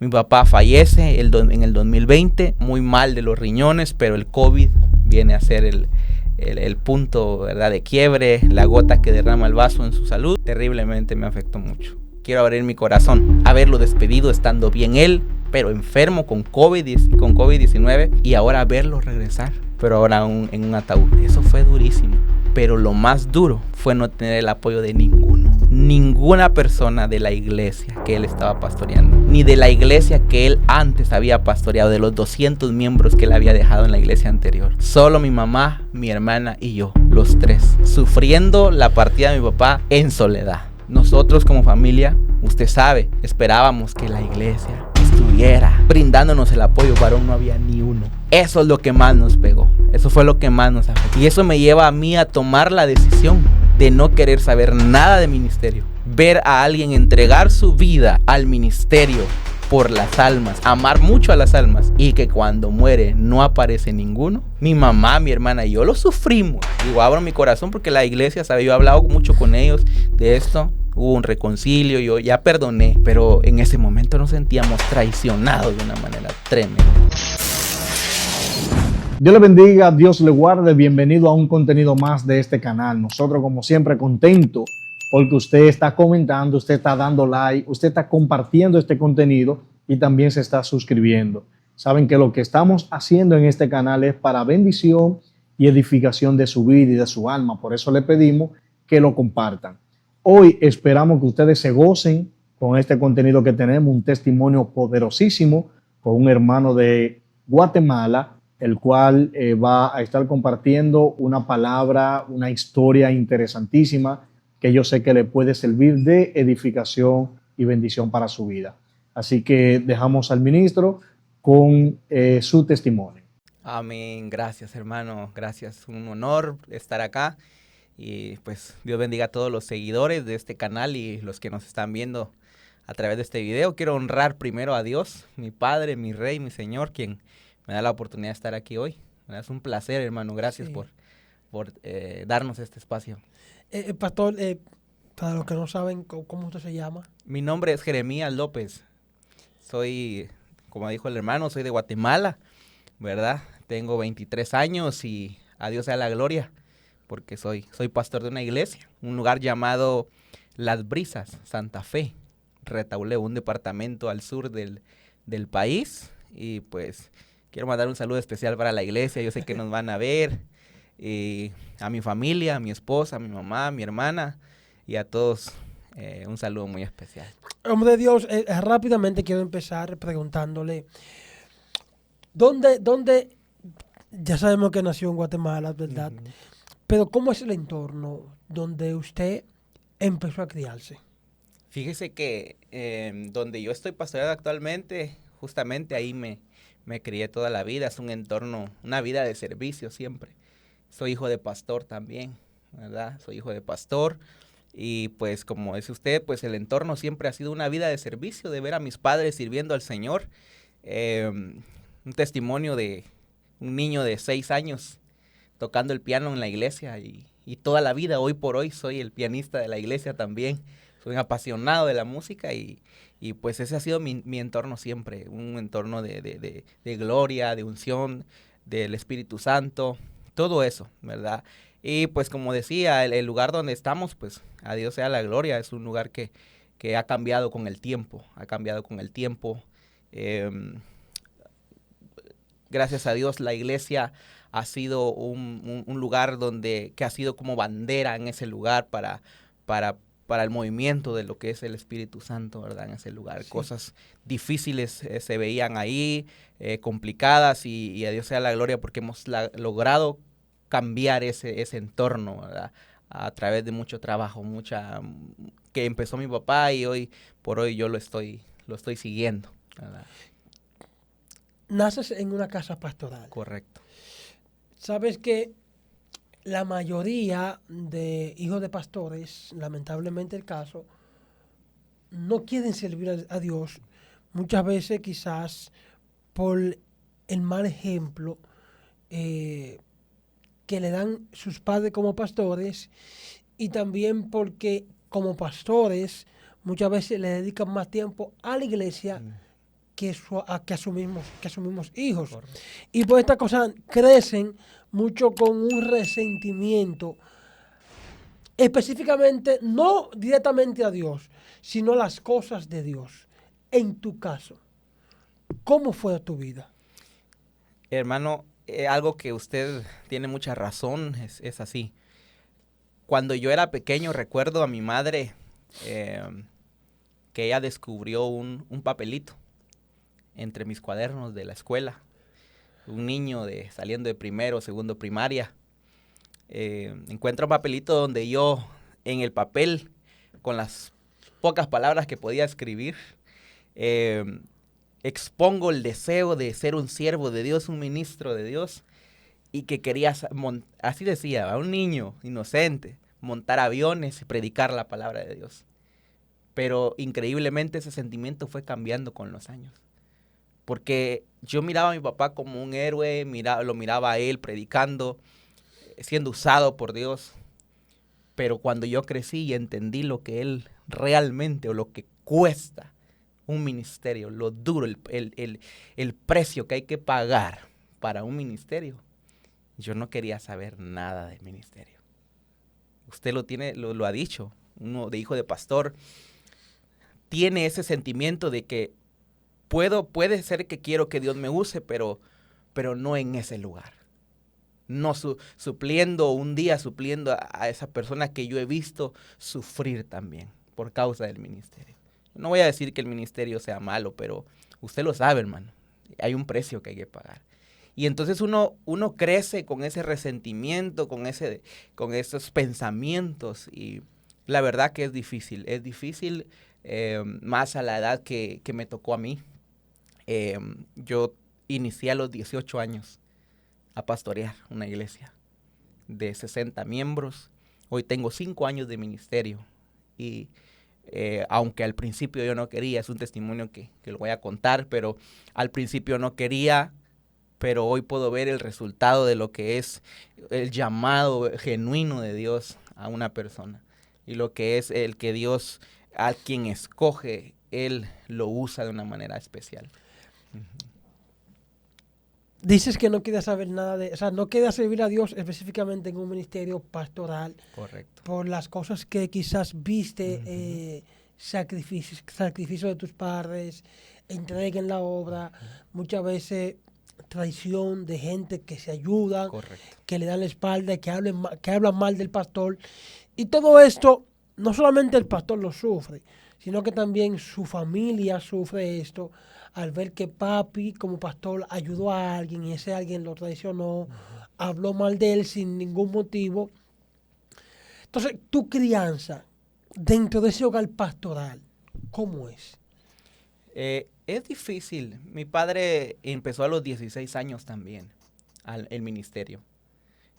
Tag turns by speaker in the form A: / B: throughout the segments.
A: Mi papá fallece en el 2020, muy mal de los riñones, pero el COVID viene a ser el punto, ¿verdad?, de quiebre, la gota que derrama el vaso en su salud. Terriblemente me afectó mucho. Quiero abrir mi corazón, haberlo despedido estando bien él, pero enfermo con COVID-19 y ahora verlo regresar, pero ahora en un ataúd. Eso fue durísimo, pero lo más duro fue no tener el apoyo de ninguna persona de la iglesia que él estaba pastoreando, ni de la iglesia que él antes había pastoreado, de los 200 miembros que él había dejado en la iglesia anterior. Solo mi mamá, mi hermana y yo, los tres, sufriendo la partida de mi papá en soledad. Nosotros como familia, usted sabe, esperábamos que la iglesia estuviera brindándonos el apoyo, varón, no había ni uno. Eso es lo que más nos pegó, eso fue lo que más nos afectó. Y eso me lleva a mí a tomar la decisión de no querer saber nada de ministerio. Ver a alguien entregar su vida al ministerio por las almas, amar mucho a las almas, y que cuando muere no aparece ninguno. Mi mamá, mi hermana y yo lo sufrimos. Digo, abro mi corazón porque la iglesia, ¿sabe? Yo he hablado mucho con ellos de esto. Hubo un reconcilio, yo ya perdoné, pero en ese momento nos sentíamos traicionados de una manera tremenda.
B: Dios le bendiga, Dios le guarde. Bienvenido a un contenido más de este canal. Nosotros, como siempre, contentos porque usted está comentando, usted está dando like, usted está compartiendo este contenido y también se está suscribiendo. Saben que lo que estamos haciendo en este canal es para bendición y edificación de su vida y de su alma. Por eso le pedimos que lo compartan. Hoy esperamos que ustedes se gocen con este contenido que tenemos, un testimonio poderosísimo con un hermano de Guatemala, el cual va a estar compartiendo una palabra, una historia interesantísima que yo sé que le puede servir de edificación y bendición para su vida. Así que dejamos al ministro con su testimonio.
A: Amén, gracias hermano, gracias, un honor estar acá. Y pues Dios bendiga a todos los seguidores de este canal y los que nos están viendo a través de este video. Quiero honrar primero a Dios, mi Padre, mi Rey, mi Señor, quien me da la oportunidad de estar aquí hoy. Es un placer, hermano. Gracias por darnos este espacio.
C: Pastor, para los que no saben, ¿cómo usted se llama?
A: Mi nombre es Jeremías López. Soy, como dijo el hermano, soy de Guatemala, ¿verdad? Tengo 23 años y a Dios sea la gloria, porque soy pastor de una iglesia, un lugar llamado Las Brisas, Santa Fe, Retauleu, un departamento al sur del país. Y pues quiero mandar un saludo especial para la iglesia, yo sé que nos van a ver, y a mi familia, a mi esposa, a mi mamá, a mi hermana y a todos un saludo muy especial.
C: Hombre de Dios, rápidamente quiero empezar preguntándole, ¿dónde ya sabemos que nació en Guatemala, ¿verdad? Uh-huh. Pero ¿cómo es el entorno donde usted empezó a criarse?
A: Fíjese que donde yo estoy pastoreando actualmente, justamente ahí me crié toda la vida. Es un entorno, una vida de servicio siempre. Soy hijo de pastor también, ¿verdad? Soy hijo de pastor y pues como dice usted, pues el entorno siempre ha sido una vida de servicio, de ver a mis padres sirviendo al Señor. Un testimonio de un niño de 6 años tocando el piano en la iglesia y toda la vida, hoy por hoy, soy el pianista de la iglesia también. Soy un apasionado de la música y pues ese ha sido mi entorno siempre, un entorno de gloria, de unción, del Espíritu Santo, todo eso, ¿verdad? Y pues como decía, el lugar donde estamos, pues a Dios sea la gloria, es un lugar que ha cambiado con el tiempo, Gracias a Dios la iglesia ha sido un lugar que ha sido como bandera en ese lugar para el movimiento de lo que es el Espíritu Santo, ¿verdad? En ese lugar. Sí. Cosas difíciles se veían ahí, complicadas, y a Dios sea la gloria porque hemos logrado cambiar ese entorno, ¿verdad? A través de mucho trabajo, que empezó mi papá y hoy por hoy yo lo estoy siguiendo, ¿verdad?
C: Naces en una casa pastoral.
A: Correcto.
C: Sabes que la mayoría de hijos de pastores, lamentablemente el caso, no quieren servir a Dios, muchas veces quizás por el mal ejemplo que le dan sus padres como pastores, y también porque como pastores muchas veces le dedican más tiempo a la iglesia que asumimos hijos.
A: Correcto.
C: Y pues estas cosas crecen mucho con un resentimiento, específicamente, no directamente a Dios, sino a las cosas de Dios. En tu caso, ¿cómo fue tu vida?
A: Hermano, algo que usted tiene mucha razón, es así. Cuando yo era pequeño recuerdo a mi madre que ella descubrió un papelito entre mis cuadernos de la escuela. Un niño saliendo de primero o segundo primaria. Encuentra un papelito donde yo en el papel, con las pocas palabras que podía escribir, expongo el deseo de ser un siervo de Dios, un ministro de Dios, y que quería, así decía, a un niño inocente, montar aviones y predicar la palabra de Dios. Pero increíblemente ese sentimiento fue cambiando con los años. Porque yo miraba a mi papá como un héroe, lo miraba a él predicando, siendo usado por Dios. Pero cuando yo crecí y entendí lo que él realmente, o lo que cuesta un ministerio, lo duro, el precio que hay que pagar para un ministerio, yo no quería saber nada del ministerio. Usted lo ha dicho, uno de hijo de pastor tiene ese sentimiento de que puede ser que quiero que Dios me use, pero no en ese lugar. No supliendo a esa persona que yo he visto sufrir también por causa del ministerio. No voy a decir que el ministerio sea malo, pero usted lo sabe, hermano. Hay un precio que hay que pagar. Y entonces uno crece con ese resentimiento, con esos pensamientos. Y la verdad que es difícil. Es difícil más a la edad que me tocó a mí. Yo inicié a los 18 años a pastorear una iglesia de 60 miembros. Hoy tengo 5 años de ministerio y aunque al principio yo no quería, es un testimonio que lo voy a contar, pero al principio no quería, pero hoy puedo ver el resultado de lo que es el llamado genuino de Dios a una persona y lo que es el que Dios, a quien escoge, Él lo usa de una manera especial.
C: Dices que no quieres saber nada no quieres servir a Dios específicamente en un ministerio pastoral.
A: Correcto.
C: Por las cosas que quizás viste, sacrificio de tus padres, entrega en la obra, muchas veces traición de gente que se ayuda,
A: Correcto.
C: que le dan la espalda, que hablan mal del pastor. Y todo esto, no solamente el pastor lo sufre, sino que también su familia sufre esto al ver que papi como pastor ayudó a alguien y ese alguien lo traicionó, habló mal de él sin ningún motivo. Entonces, tu crianza dentro de ese hogar pastoral, ¿cómo es?
A: Es difícil. Mi padre empezó a los 16 años también el ministerio.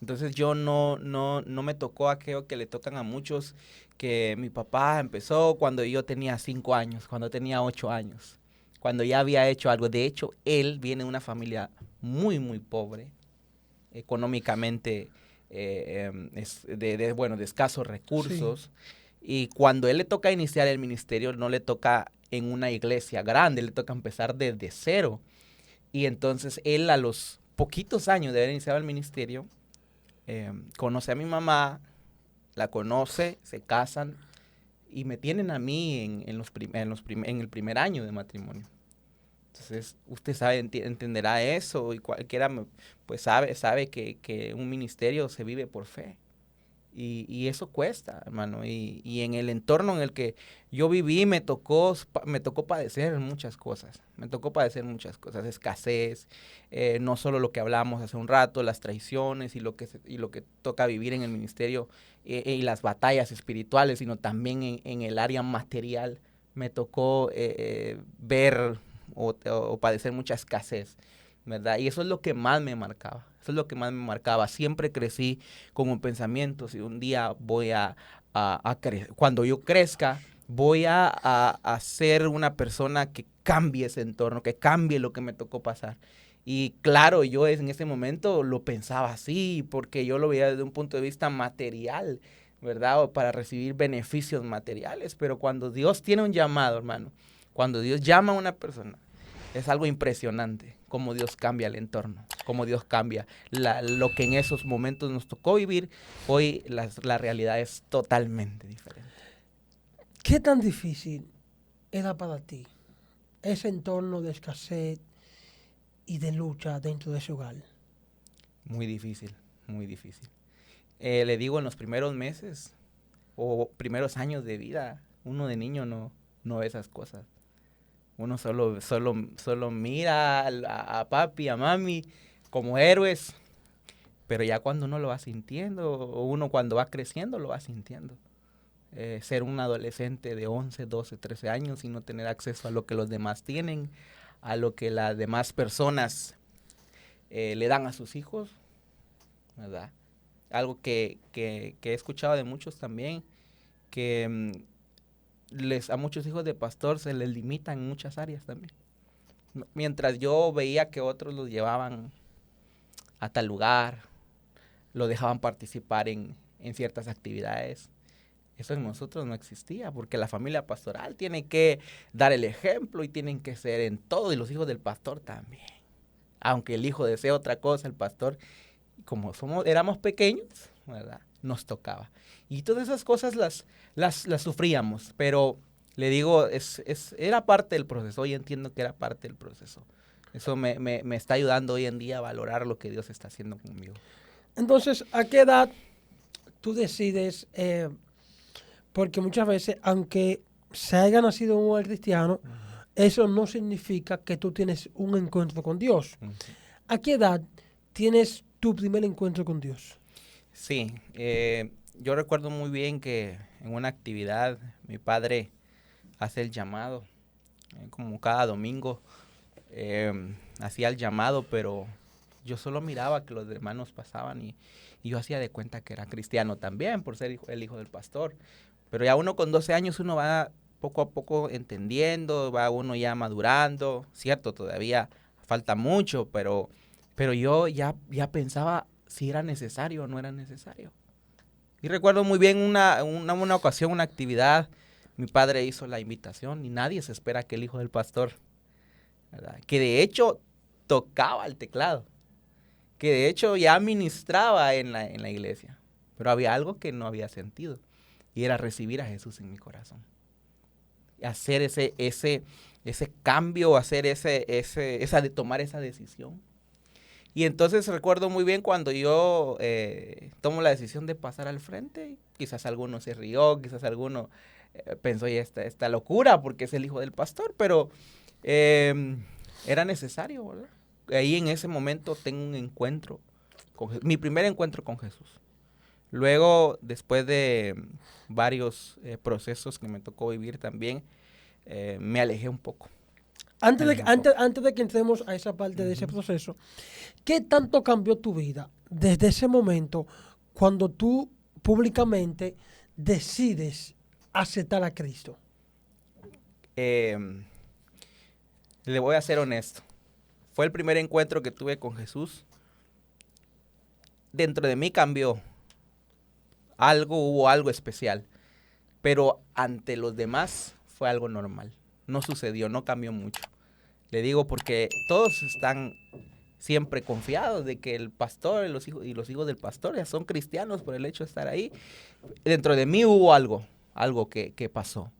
A: Entonces yo no me tocó aquello que le tocan a muchos, que mi papá empezó cuando yo tenía 5 años, cuando tenía 8 años, cuando ya había hecho algo. De hecho, él viene de una familia muy, muy pobre, económicamente, de escasos recursos. Sí. Y cuando él le toca iniciar el ministerio, no le toca en una iglesia grande, le toca empezar desde cero. Y entonces él, a los poquitos años de haber iniciado el ministerio, conoce a mi mamá, la conoce, se casan y me tienen a mí en el primer año de matrimonio. Entonces, usted entenderá eso y cualquiera pues sabe que un ministerio se vive por fe. Y eso cuesta, hermano. Y en el entorno en el que yo viví me tocó padecer muchas cosas. Escasez, no solo lo que hablamos hace un rato, las traiciones y lo que toca vivir en el ministerio y las batallas espirituales, sino también en el área material. Me tocó ver o padecer mucha escasez, ¿verdad? Y eso es lo que más me marcaba. Siempre crecí con un pensamiento: si un día cuando yo crezca, voy a ser una persona que cambie ese entorno, que cambie lo que me tocó pasar. Y claro, yo en ese momento lo pensaba así, porque yo lo veía desde un punto de vista material, ¿verdad? O para recibir beneficios materiales. Pero cuando Dios tiene un llamado, hermano, cuando Dios llama a una persona, Es algo impresionante cómo Dios cambia el entorno, cómo Dios cambia lo que en esos momentos nos tocó vivir. Hoy la realidad es totalmente diferente.
C: ¿Qué tan difícil era para ti ese entorno de escasez y de lucha dentro de ese hogar?
A: Muy difícil, muy difícil. Le digo, en los primeros meses o primeros años de vida, uno de niño no ve esas cosas. Uno solo mira a papi, a mami como héroes, pero ya cuando uno lo va sintiendo, o uno cuando va creciendo lo va sintiendo. Ser un adolescente de 11, 12, 13 años y no tener acceso a lo que los demás tienen, a lo que las demás personas le dan a sus hijos, ¿verdad? Algo que he escuchado de muchos también, que a muchos hijos de pastor se les limitan en muchas áreas también. Mientras yo veía que otros los llevaban a tal lugar, lo dejaban participar en ciertas actividades, eso en nosotros no existía, porque la familia pastoral tiene que dar el ejemplo y tienen que ser en todo, y los hijos del pastor también. Aunque el hijo desee otra cosa, el pastor, como éramos pequeños, ¿verdad?, nos tocaba. Y todas esas cosas las sufríamos, pero le digo, era parte del proceso. Hoy entiendo que era parte del proceso. Eso me está ayudando hoy en día a valorar lo que Dios está haciendo conmigo.
C: Entonces, ¿a qué edad tú decides? Porque muchas veces, aunque se haya nacido en un hogar cristiano, eso no significa que tú tienes un encuentro con Dios. ¿A qué edad tienes tu primer encuentro con Dios?
A: Sí, yo recuerdo muy bien que en una actividad mi padre hace el llamado, como cada domingo hacía el llamado, pero yo solo miraba que los hermanos pasaban y yo hacía de cuenta que era cristiano también por ser el hijo del pastor. Pero ya uno con 12 años uno va poco a poco entendiendo, va uno ya madurando, cierto, todavía falta mucho, pero yo ya pensaba si era necesario o no era necesario. Y recuerdo muy bien una ocasión, una actividad, mi padre hizo la invitación y nadie se espera que el hijo del pastor, ¿verdad?, que de hecho tocaba el teclado, que de hecho ya ministraba en la iglesia, pero había algo que no había sentido y era recibir a Jesús en mi corazón. Hacer ese cambio, hacer tomar esa decisión. Y entonces recuerdo muy bien cuando yo tomo la decisión de pasar al frente, quizás alguno se rió, quizás alguno pensó, ya esta locura porque es el hijo del pastor, pero era necesario, ¿verdad? Ahí en ese momento tengo un encuentro, mi primer encuentro con Jesús. Luego, después de varios procesos que me tocó vivir también, me alejé un poco.
C: Antes de que entremos a esa parte de ese proceso, ¿qué tanto cambió tu vida desde ese momento cuando tú públicamente decides aceptar a Cristo?
A: Le voy a ser honesto. Fue el primer encuentro que tuve con Jesús. Dentro de mí cambió. Hubo algo especial. Pero ante los demás fue algo normal. No sucedió, no cambió mucho. Le digo porque todos están siempre confiados de que el pastor y los hijos del pastor ya son cristianos por el hecho de estar ahí. Dentro de mí hubo algo que pasó.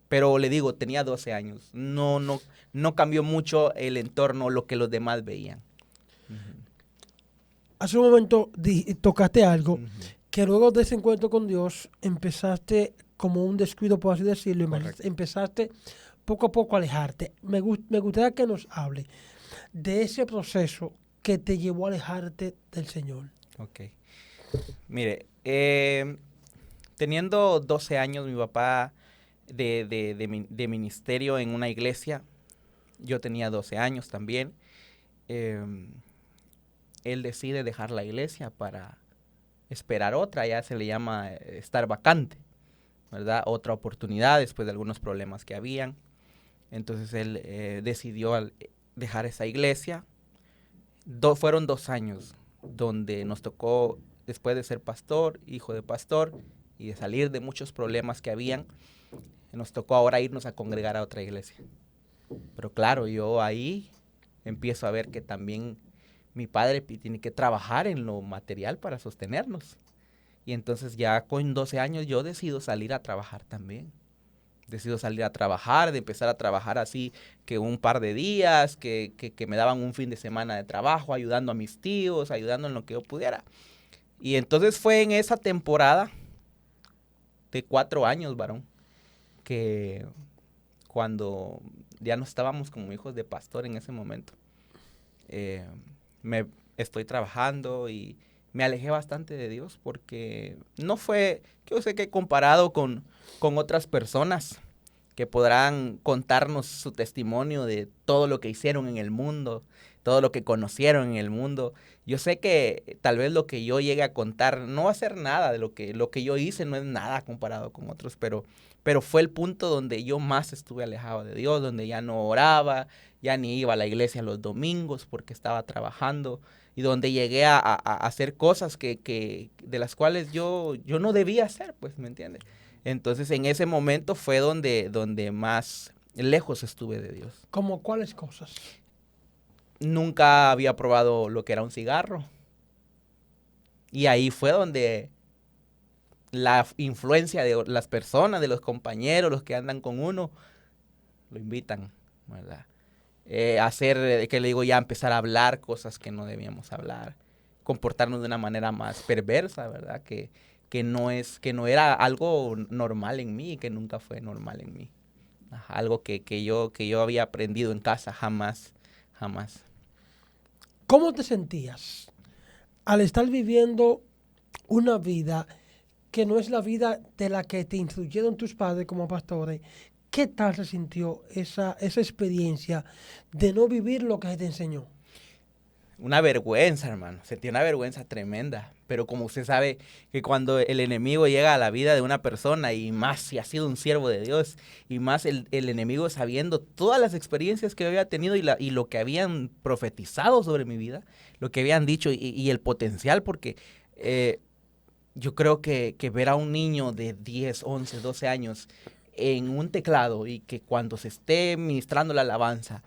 A: Pero le digo, tenía 12 años. No cambió mucho el entorno, lo que los demás veían.
C: Hace un momento tocaste algo que luego de ese encuentro con Dios empezaste como un descuido, por así decirlo, y empezaste poco a poco a alejarte. Me gustaría que nos hable de ese proceso que te llevó a alejarte del Señor.
A: Ok. Mire, teniendo 12 años, mi papá de ministerio en una iglesia, yo tenía 12 años también, él decide dejar la iglesia para esperar otra, ya se le llama estar vacante, ¿verdad? Otra oportunidad después de algunos problemas que habían. Entonces él decidió dejar esa iglesia. Fueron 2 años donde nos tocó, después de ser pastor, hijo de pastor, y de salir de muchos problemas que habían, nos tocó ahora irnos a congregar a otra iglesia. Pero claro, yo ahí empiezo a ver que también mi padre tiene que trabajar en lo material para sostenernos. Y entonces ya con 12 años yo decido salir a trabajar también. Decido salir a trabajar, de empezar a trabajar así que un par de días, que me daban un fin de semana de trabajo, ayudando a mis tíos, ayudando en lo que yo pudiera. Y entonces fue en esa temporada de 4 años, varón, que cuando ya no estábamos como hijos de pastor en ese momento, me estoy trabajando y me alejé bastante de Dios porque no fue, yo sé que comparado con otras personas que podrán contarnos su testimonio de todo lo que hicieron en el mundo, todo lo que conocieron en el mundo. Yo sé que tal vez lo que yo llegue a contar no va a ser nada de lo que yo hice, no es nada comparado con otros, pero fue el punto donde yo más estuve alejado de Dios, donde ya no oraba, ya ni iba a la iglesia los domingos porque estaba trabajando y donde llegué a hacer cosas de las cuales yo no debía hacer, pues, ¿me entiendes? Entonces en ese momento fue donde más lejos estuve de Dios.
C: ¿Cómo cuáles cosas?
A: Nunca había probado lo que era un cigarro. Y ahí fue donde la influencia de las personas, de los compañeros, los que andan con uno, lo invitan, ¿verdad? Hacer, que le digo ya, empezar a hablar cosas que no debíamos hablar, comportarnos de una manera más perversa, ¿verdad? Que no era algo normal en mí, que nunca fue normal en mí. Algo que yo había aprendido en casa, jamás.
C: ¿Cómo te sentías al estar viviendo una vida que no es la vida de la que te instruyeron tus padres como pastores? ¿Qué tal se sintió esa experiencia de no vivir lo que se te enseñó?
A: Una vergüenza, hermano. Sentí una vergüenza tremenda. Pero como usted sabe que cuando el enemigo llega a la vida de una persona, y más si ha sido un siervo de Dios, y más el enemigo sabiendo todas las experiencias que había tenido y lo que habían profetizado sobre mi vida, lo que habían dicho y el potencial, porque yo creo que ver a un niño de 10, 11, 12 años en un teclado y que cuando se esté ministrando la alabanza,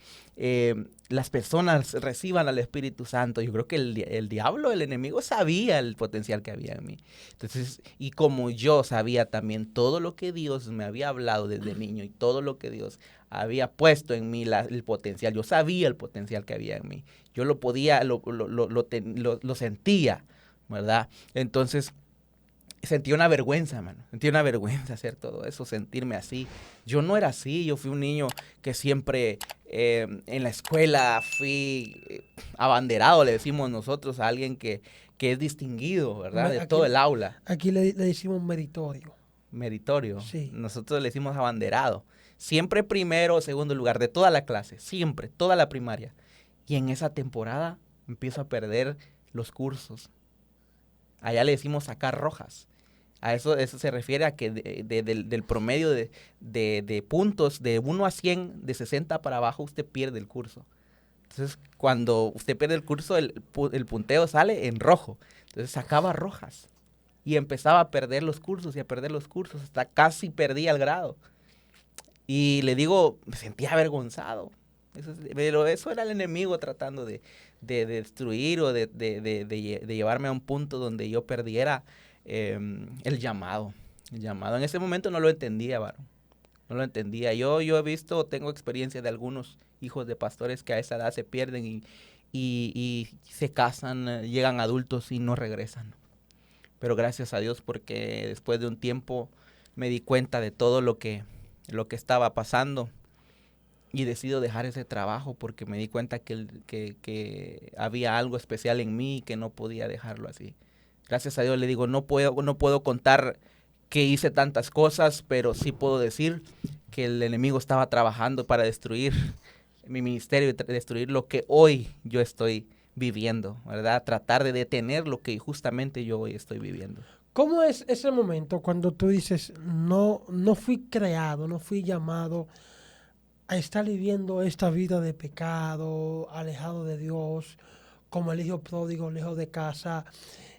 A: las personas reciban al Espíritu Santo, yo creo que el diablo, el enemigo, sabía el potencial que había en mí. Entonces, y como yo sabía también todo lo que Dios me había hablado desde niño y todo lo que Dios había puesto en mí, el potencial, yo sabía el potencial que había en mí. Yo lo podía, lo sentía, ¿verdad? Entonces, sentí una vergüenza, mano. Sentí una vergüenza hacer todo eso, sentirme así. Yo no era así. Yo fui un niño que siempre en la escuela fui abanderado, le decimos nosotros, a alguien que es distinguido, ¿verdad? De todo el aula.
C: Aquí le decimos meritorio.
A: Meritorio.
C: Sí.
A: Nosotros le decimos abanderado. Siempre primero o segundo lugar de toda la clase. Siempre, toda la primaria. Y en esa temporada empiezo a perder los cursos. Allá le decimos sacar rojas. A eso se refiere a que del promedio de puntos de 1 a 100, de 60 para abajo, usted pierde el curso. Entonces, cuando usted pierde el curso, el punteo sale en rojo. Entonces, sacaba rojas y empezaba a perder los cursos y a perder los cursos. Hasta casi perdía el grado. Y le digo, me sentía avergonzado. Pero eso era el enemigo tratando de destruir o de llevarme a un punto donde yo perdiera el llamado. En ese momento no lo entendía, varón. No lo entendía. Yo he visto, tengo experiencia de algunos hijos de pastores que a esa edad se pierden y se casan, llegan adultos y no regresan. Pero gracias a Dios, porque después de un tiempo me di cuenta de todo lo que estaba pasando. Y decido dejar ese trabajo porque me di cuenta que había algo especial en mí y que no podía dejarlo así. Gracias a Dios le digo, no puedo contar que hice tantas cosas, pero sí puedo decir que el enemigo estaba trabajando para destruir mi ministerio y destruir lo que hoy yo estoy viviendo, ¿verdad? Tratar de detener lo que justamente yo hoy estoy viviendo.
C: ¿Cómo es ese momento cuando tú dices, no fui creado, no fui llamado a estar viviendo esta vida de pecado, alejado de Dios, como el hijo pródigo, lejos de casa,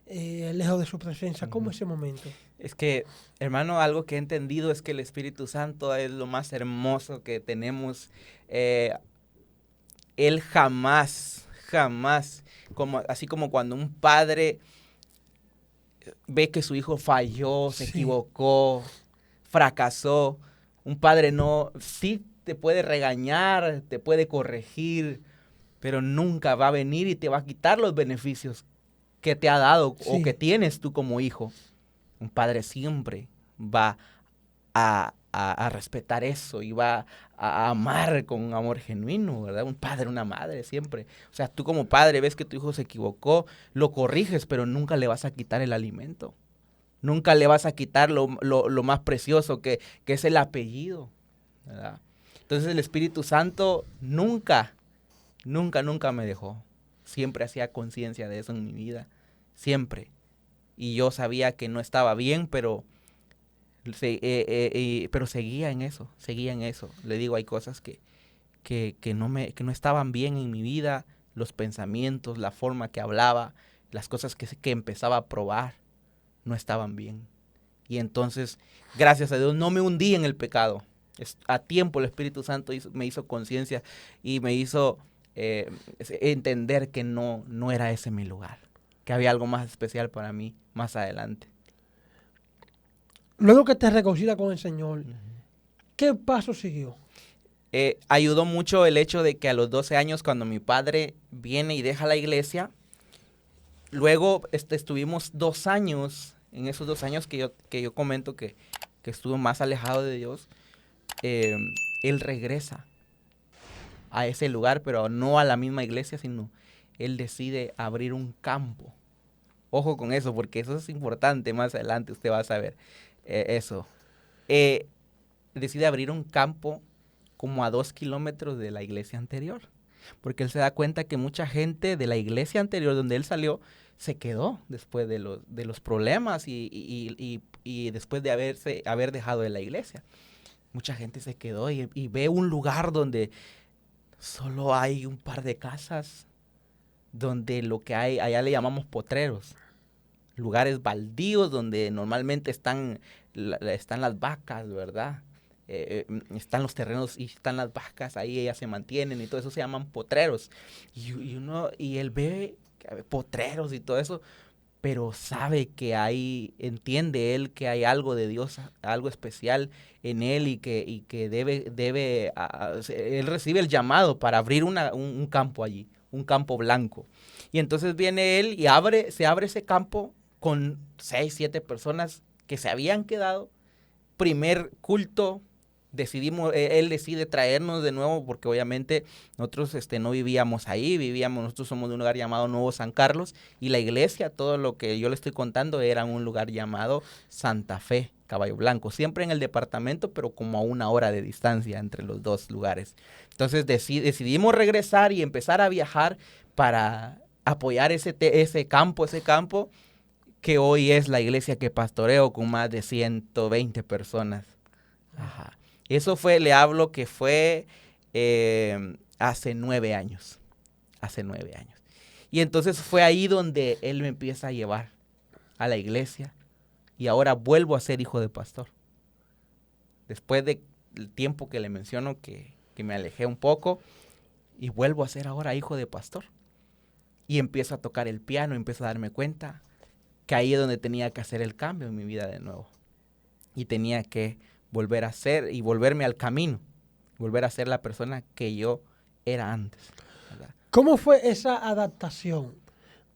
C: lejos de su presencia? ¿Cómo es ese momento?
A: Es que, hermano, algo que he entendido es que el Espíritu Santo es lo más hermoso que tenemos. Él jamás, jamás, así como cuando un padre ve que su hijo falló, se equivocó, fracasó, un padre sí te puede regañar, te puede corregir, pero nunca va a venir y te va a quitar los beneficios que te ha dado o que tienes tú como hijo. Un padre siempre va a respetar eso y va a amar con un amor genuino, ¿verdad? Un padre, una madre, siempre. O sea, tú como padre ves que tu hijo se equivocó, lo corriges, pero nunca le vas a quitar el alimento. Nunca le vas a quitar lo más precioso que es el apellido, ¿verdad? Entonces el Espíritu Santo nunca me dejó. Siempre hacía conciencia de eso en mi vida, siempre. Y yo sabía que no estaba bien, pero seguía en eso. Le digo, hay cosas que no estaban bien en mi vida, los pensamientos, la forma que hablaba, las cosas que empezaba a probar, no estaban bien. Y entonces, gracias a Dios, no me hundí en el pecado. A tiempo el Espíritu Santo me hizo conciencia y me hizo entender que no era ese mi lugar, que había algo más especial para mí más adelante.
C: Luego que te reconcilias con el Señor, ¿qué paso siguió?
A: Ayudó mucho el hecho de que a los 12 años, cuando mi padre viene y deja la iglesia, luego estuvimos 2 años, en esos 2 años que yo comento que estuvo más alejado de Dios, él regresa a ese lugar, pero no a la misma iglesia, sino él decide abrir un campo. Ojo con eso, porque eso es importante, más adelante usted va a saber eso. Decide abrir un campo como a 2 kilómetros de la iglesia anterior, porque él se da cuenta que mucha gente de la iglesia anterior donde él salió se quedó después de los problemas y después de haber dejado de la iglesia. Mucha gente se quedó y ve un lugar donde solo hay un par de casas, donde lo que hay, allá le llamamos potreros, lugares baldíos donde normalmente están las vacas, ¿verdad? Están los terrenos y están las vacas, ahí ellas se mantienen y todo eso se llaman potreros. Y él ve potreros y todo eso, pero sabe que entiende él que hay algo de Dios, algo especial en él y que él recibe el llamado para abrir un campo allí, un campo blanco. Y entonces viene él y se abre ese campo con 6, 7 personas que se habían quedado. Primer culto, él decide traernos de nuevo, porque obviamente nosotros no vivíamos ahí, nosotros somos de un lugar llamado Nuevo San Carlos, y la iglesia, todo lo que yo le estoy contando, era un lugar llamado Santa Fe, Caballo Blanco, siempre en el departamento, pero como a 1 hora de distancia entre los dos lugares. Entonces decidimos regresar y empezar a viajar para apoyar ese campo, que hoy es la iglesia que pastoreo con más de 120 personas. Ajá. Eso le hablo que fue hace 9 años. Hace 9 años. Y entonces fue ahí donde él me empieza a llevar a la iglesia. Y ahora vuelvo a ser hijo de pastor. Después del tiempo que le menciono que me alejé un poco. Y vuelvo a ser ahora hijo de pastor. Y empiezo a tocar el piano, empiezo a darme cuenta que ahí es donde tenía que hacer el cambio en mi vida de nuevo. Y tenía que volver a ser y volverme al camino, volver a ser la persona que yo era antes, ¿verdad?
C: ¿Cómo fue esa adaptación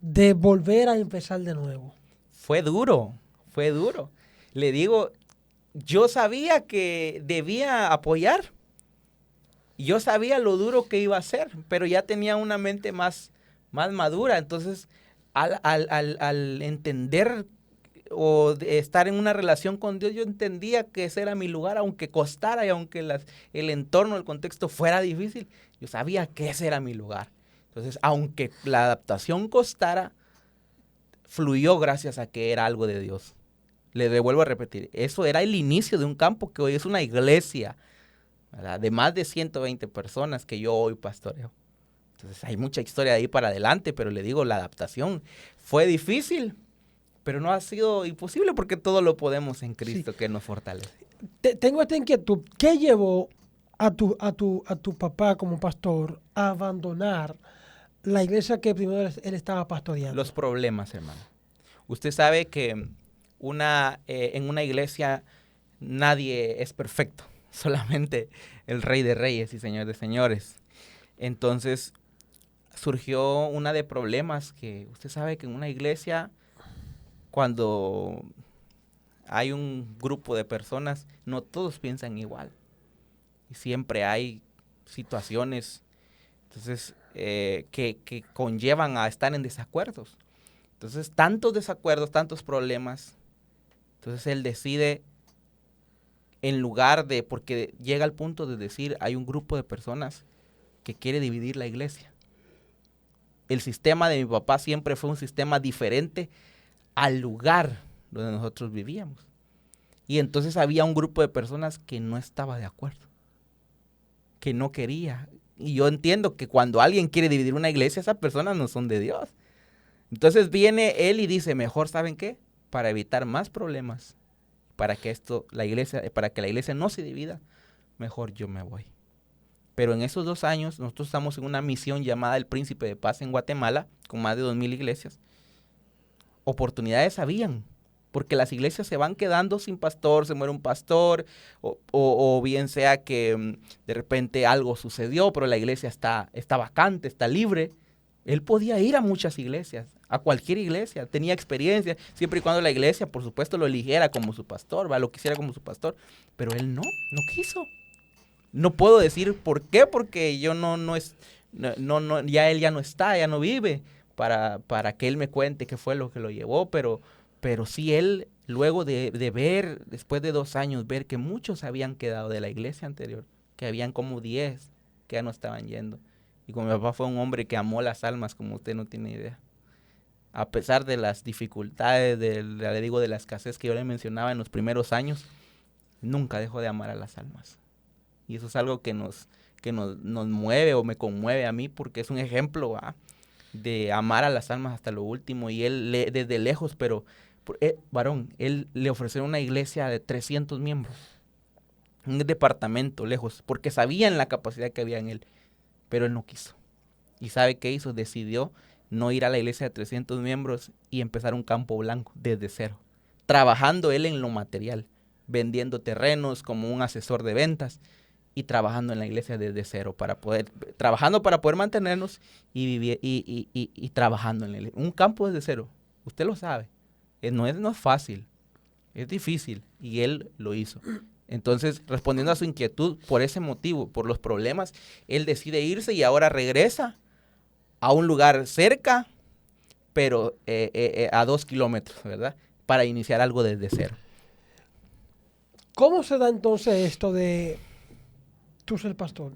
C: de volver a empezar de nuevo?
A: Fue duro. Le digo, yo sabía que debía apoyar, yo sabía lo duro que iba a ser, pero ya tenía una mente más madura. Entonces, al entender o de estar en una relación con Dios, yo entendía que ese era mi lugar, aunque costara y aunque el entorno, el contexto fuera difícil, yo sabía que ese era mi lugar. Entonces, aunque la adaptación costara, fluyó gracias a que era algo de Dios. Le devuelvo a repetir, eso era el inicio de un campo que hoy es una iglesia, ¿verdad?, de más de 120 personas que yo hoy pastoreo. Entonces, hay mucha historia de ahí para adelante, pero le digo, la adaptación fue difícil, pero no ha sido imposible porque todo lo podemos en Cristo que nos fortalece.
C: Tengo esta inquietud. ¿Qué llevó a tu papá como pastor a abandonar la iglesia que primero él estaba pastoreando?
A: Los problemas, hermano. Usted sabe que en una iglesia nadie es perfecto, solamente el Rey de Reyes y Señor de Señores. Entonces surgió una de problemas que usted sabe que en una iglesia, cuando hay un grupo de personas, no todos piensan igual. Y siempre hay situaciones entonces, que conllevan a estar en desacuerdos. Entonces, tantos desacuerdos, tantos problemas. Entonces, él decide, en lugar de, porque llega al punto de decir, hay un grupo de personas que quiere dividir la iglesia. El sistema de mi papá siempre fue un sistema diferente al lugar donde nosotros vivíamos. Y entonces había un grupo de personas que no estaba de acuerdo, que no quería. Y yo entiendo que cuando alguien quiere dividir una iglesia, esas personas no son de Dios. Entonces viene él y dice, mejor, ¿saben qué? Para evitar más problemas, para que la iglesia no se divida, mejor yo me voy. Pero en esos 2 años, nosotros estamos en una misión llamada El Príncipe de Paz en Guatemala, con más de 2,000 iglesias. Oportunidades habían, porque las iglesias se van quedando sin pastor, se muere un pastor, o bien sea que de repente algo sucedió, pero la iglesia está vacante, está libre. Él podía ir a muchas iglesias, a cualquier iglesia, tenía experiencia, siempre y cuando la iglesia, por supuesto, lo eligiera como su pastor, lo quisiera como su pastor, pero él no quiso. No puedo decir por qué, porque yo ya él ya no está, ya no vive, para que él me cuente qué fue lo que lo llevó, pero sí él, luego de ver, después de 2 años, ver que muchos habían quedado de la iglesia anterior, que habían como 10 que ya no estaban yendo. Y como mi papá fue un hombre que amó las almas, como usted no tiene idea. A pesar de las dificultades, de la escasez que yo le mencionaba en los primeros años, nunca dejó de amar a las almas. Y eso es algo que nos mueve o me conmueve a mí, porque es un ejemplo de amar a las almas hasta lo último. Y él desde lejos, pero varón, él le ofreció una iglesia de 300 miembros, un departamento lejos, porque sabían la capacidad que había en él. Pero él no quiso. ¿Y sabe qué hizo? Decidió no ir a la iglesia de 300 miembros y empezar un campo blanco desde cero. Trabajando él en lo material, vendiendo terrenos como un asesor de ventas y trabajando en la iglesia desde cero trabajando para poder mantenernos y vivir y trabajando en la iglesia. Un campo desde cero, usted lo sabe. No es fácil, es difícil y él lo hizo. Entonces, respondiendo a su inquietud, por ese motivo, por los problemas, él decide irse y ahora regresa a un lugar cerca, pero a 2 kilómetros, ¿verdad? Para iniciar algo desde cero.
C: ¿Cómo se da entonces esto de tú ser pastor?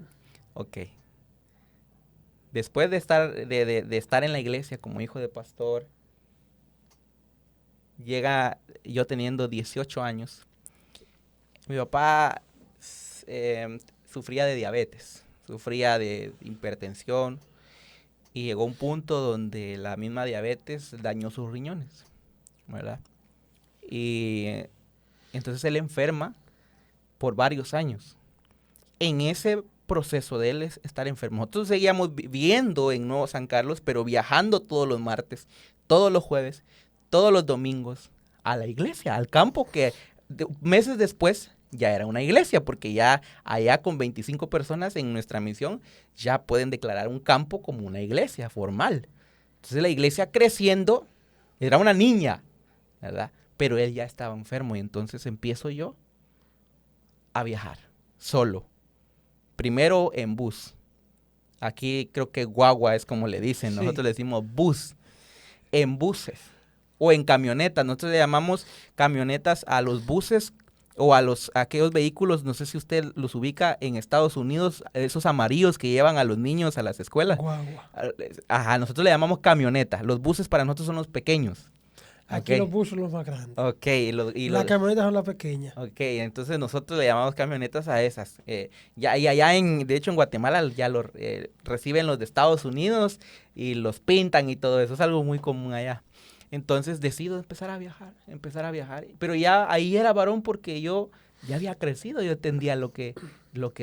A: Ok. Después de estar en la iglesia como hijo de pastor, llega yo teniendo 18 años. Mi papá sufría de diabetes, sufría de hipertensión y llegó a un punto donde la misma diabetes dañó sus riñones, ¿verdad? Y entonces él enferma por varios años. En ese proceso de él estar enfermo, nosotros seguíamos viviendo en Nuevo San Carlos, pero viajando todos los martes, todos los jueves, todos los domingos a la iglesia, al campo que meses después ya era una iglesia, porque ya allá con 25 personas en nuestra misión ya pueden declarar un campo como una iglesia formal. Entonces la iglesia creciendo, era una niña, ¿verdad? Pero él ya estaba enfermo y entonces empiezo yo a viajar solo. Primero en bus. Aquí creo que guagua es como le dicen,
C: Sí.
A: nosotros le decimos bus. En buses o en camionetas, nosotros le llamamos camionetas a los buses o a aquellos vehículos, no sé si usted los ubica en Estados Unidos, esos amarillos que llevan a los niños a las escuelas.
C: Guagua.
A: Ajá, nosotros le llamamos camioneta. Los buses para nosotros son los pequeños.
C: Aquí
A: Ok.
C: los buses son los más grandes.
A: Ok,
C: Las camionetas son las pequeñas.
A: ok, entonces nosotros le llamamos camionetas a esas. De hecho en Guatemala ya lo reciben los de Estados Unidos y los pintan y todo eso, es algo muy común allá. Entonces decido empezar a viajar. Pero ya ahí era varón porque yo ya había crecido, yo entendía lo que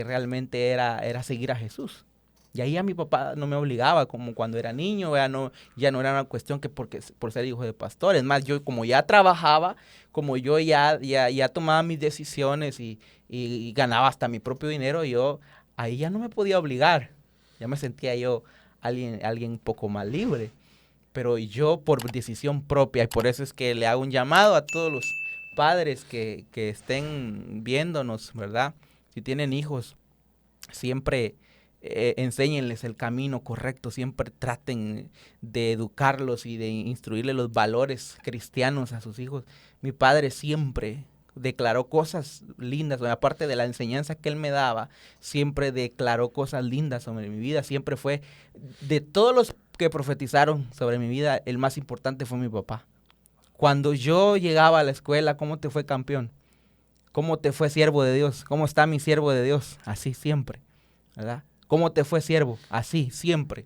A: realmente era seguir a Jesús. Y ahí a mi papá no me obligaba como cuando era niño, ya no era una cuestión que por ser hijo de pastor. Es más, yo como ya trabajaba, como yo ya tomaba mis decisiones y ganaba hasta mi propio dinero, yo ahí ya no me podía obligar. Ya me sentía yo alguien un poco más libre. Pero yo por decisión propia, y por eso es que le hago un llamado a todos los padres que estén viéndonos, ¿verdad? Si tienen hijos, siempre enséñenles el camino correcto, siempre traten de educarlos y de instruirles los valores cristianos a sus hijos. Mi padre siempre declaró cosas lindas, aparte de la enseñanza que él me daba, siempre declaró cosas lindas sobre mi vida, siempre fue, de todos los que profetizaron sobre mi vida, el más importante fue mi papá. Cuando yo llegaba a la escuela, ¿cómo te fue, campeón? ¿Cómo te fue, siervo de Dios? ¿Cómo está mi siervo de Dios? Así siempre, ¿verdad? ¿Cómo te fue, siervo? Así siempre,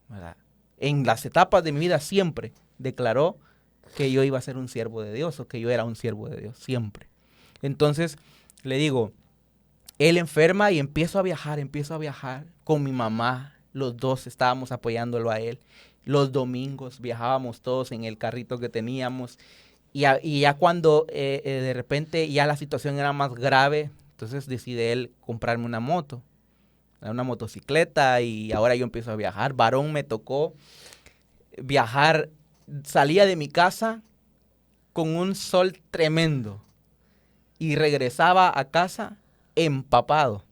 A: ¿verdad? En las etapas de mi vida siempre declaró que yo iba a ser un siervo de Dios o que yo era un siervo de Dios, siempre. Entonces, le digo, él enferma y empiezo a viajar con mi mamá. Los dos estábamos apoyándolo a él. Los domingos viajábamos todos en el carrito que teníamos. Y ya cuando de repente ya la situación era más grave, entonces decide él comprarme una motocicleta, y ahora yo empiezo a viajar. Varón, me tocó viajar, salía de mi casa con un sol tremendo y regresaba a casa empapado.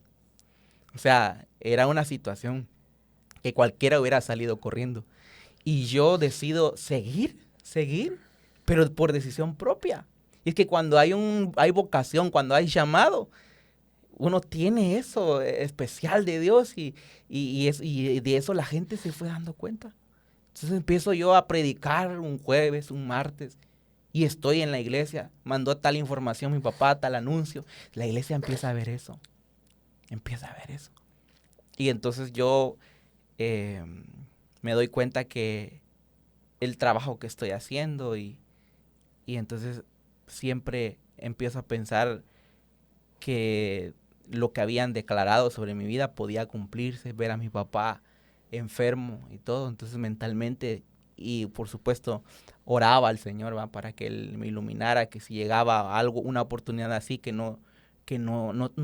A: O sea, era una situación que cualquiera hubiera salido corriendo. Y yo decido seguir, pero por decisión propia. Y es que cuando hay vocación, cuando hay llamado, uno tiene eso especial de Dios y de eso la gente se fue dando cuenta. Entonces empiezo yo a predicar un jueves, un martes, y estoy en la iglesia, mandó tal información mi papá, tal anuncio, la iglesia empieza a ver eso. Y entonces yo me doy cuenta que el trabajo que estoy haciendo y entonces siempre empiezo a pensar que lo que habían declarado sobre mi vida podía cumplirse, ver a mi papá enfermo y todo. Entonces mentalmente y por supuesto oraba al Señor, ¿va? Para que Él me iluminara, que si llegaba algo, una oportunidad así, que no